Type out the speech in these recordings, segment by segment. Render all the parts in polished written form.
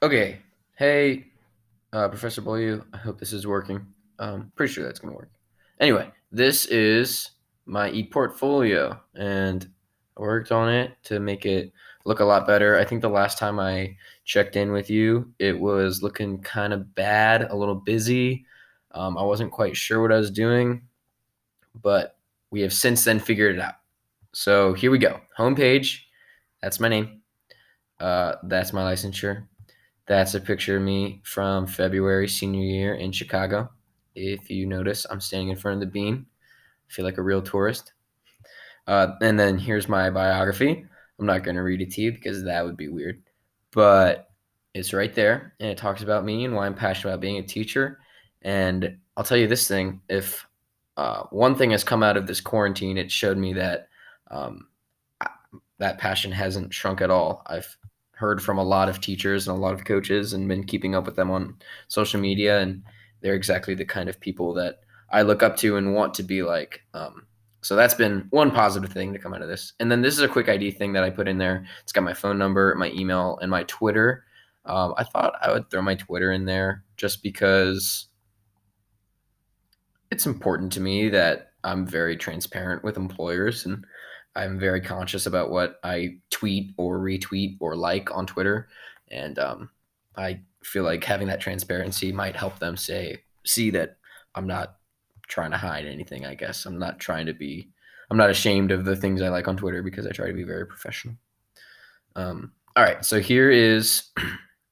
Okay. Hey, Professor Boyu. I hope this is working. Pretty sure that's gonna work. Anyway, this is my e-portfolio, and I worked on it to make it look a lot better. I think the last time I checked in with you, it was looking kind of bad, a little busy. I wasn't quite sure what I was doing, but we have since then figured it out. So here we go. Homepage. That's my name. That's my licensure. That's a picture of me from February senior year in Chicago. If you notice, I'm standing in front of the bean. I feel like a real tourist. And then here's my biography. I'm not going to read it to you because that would be weird. But it's right there, and it talks about me and why I'm passionate about being a teacher. And I'll tell you this thing: if one thing has come out of this quarantine, it showed me that um, that passion hasn't shrunk at all. I've heard from a lot of teachers and a lot of coaches and been keeping up with them on social media, and they're exactly the kind of people that I look up to and want to be like. So that's been one positive thing to come out of this. And then this is a quick ID thing that I put in there. It's got my phone number, my email, and my Twitter. I thought I would throw my Twitter in there just because it's important to me that I'm very transparent with employers, and I'm very conscious about what I tweet or retweet or like on Twitter. And I feel like having that transparency might help them see that I'm not trying to hide anything. I guess I'm not ashamed of the things I like on Twitter because I try to be very professional. All right, so here is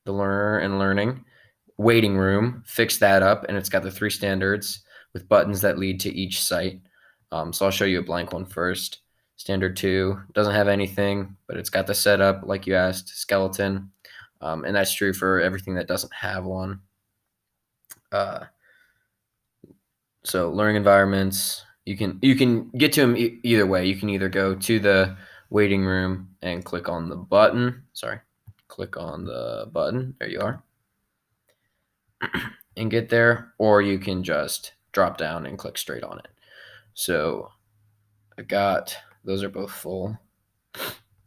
the learner and learning waiting room. Fix that up, and it's got the three standards with buttons that lead to each site. So I'll show you a blank one first. Standard 2 doesn't have anything, but it's got the setup like you asked, skeleton, and that's true for everything that doesn't have one. So learning environments, you can get to them either way. You can either go to the waiting room and click on the button. Sorry, click on the button. There you are, and get there, or you can just drop down and click straight on it. So I got those are both full.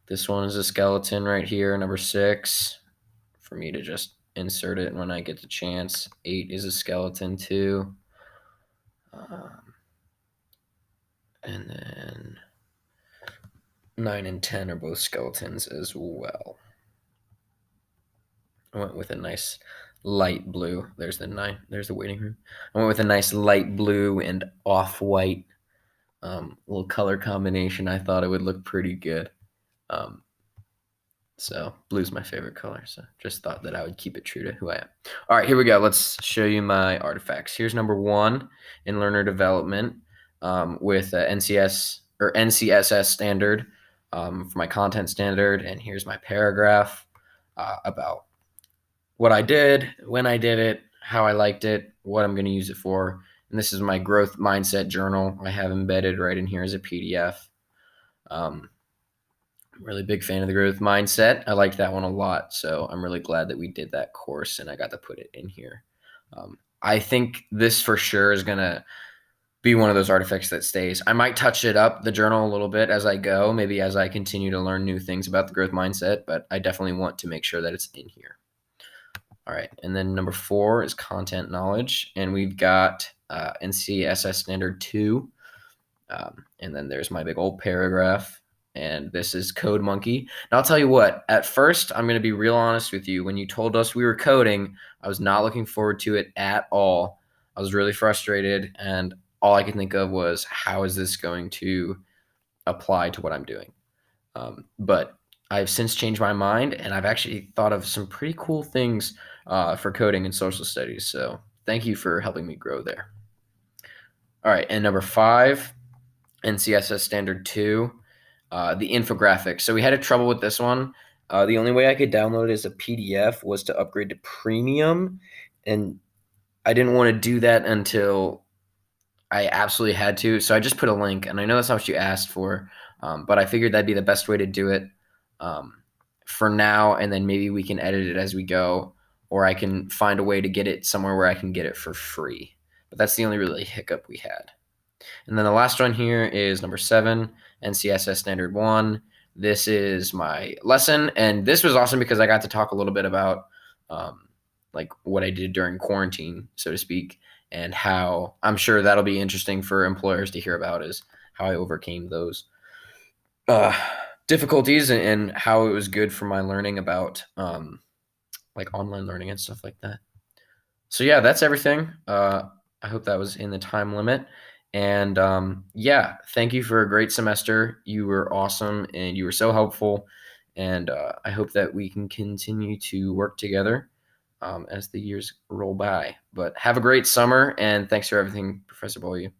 This one is a skeleton right here, number 6, for me to just insert it when I get the chance. 8 is a skeleton too. And then 9 and 10 are both skeletons as well. I went with a nice light blue. There's the 9. There's the waiting room. I went with a nice light blue and off-white little color combination. I thought it would look pretty good. So blue's my favorite color. So just thought that I would keep it true to who I am. All right, here we go. Let's show you my artifacts. Here's number 1 in learner development with NCS or NCSS standard for my content standard. And here's my paragraph about what I did, when I did it, how I liked it, what I'm going to use it for. And this is my growth mindset journal I have embedded right in here as a PDF. I'm a really big fan of the growth mindset. I liked that one a lot. So I'm really glad that we did that course and I got to put it in here. I think this for sure is going to be one of those artifacts that stays. I might touch it up, the journal, a little bit as I go, maybe as I continue to learn new things about the growth mindset, but I definitely want to make sure that it's in here. All right, and then number 4 is content knowledge, and we've got NCSS Standard 2, and then there's my big old paragraph, and this is Code Monkey. Now, I'll tell you what, at first, I'm going to be real honest with you. When you told us we were coding, I was not looking forward to it at all. I was really frustrated, and all I could think of was, how is this going to apply to what I'm doing? But I've since changed my mind, and I've actually thought of some pretty cool things for coding and social studies. So thank you for helping me grow there. All right, and number 5, NCSS Standard 2, the infographics. So we had a trouble with this one. The only way I could download it as a PDF was to upgrade to premium, and I didn't want to do that until I absolutely had to. So I just put a link, and I know that's not what you asked for, but I figured that'd be the best way to do it for now, and then maybe we can edit it as we go, or I can find a way to get it somewhere where I can get it for free. But that's the only really hiccup we had. And then the last one here is number 7, NCSS Standard 1. This is my lesson, and this was awesome because I got to talk a little bit about like what I did during quarantine, so to speak, and how I'm sure that'll be interesting for employers to hear about is how I overcame those uh, difficulties and how it was good for my learning about like online learning and stuff like that. So yeah, that's everything. I hope that was in the time limit. And yeah, thank you for a great semester. You were awesome and you were so helpful. And I hope that we can continue to work together as the years roll by. But have a great summer and thanks for everything, Professor Boyu.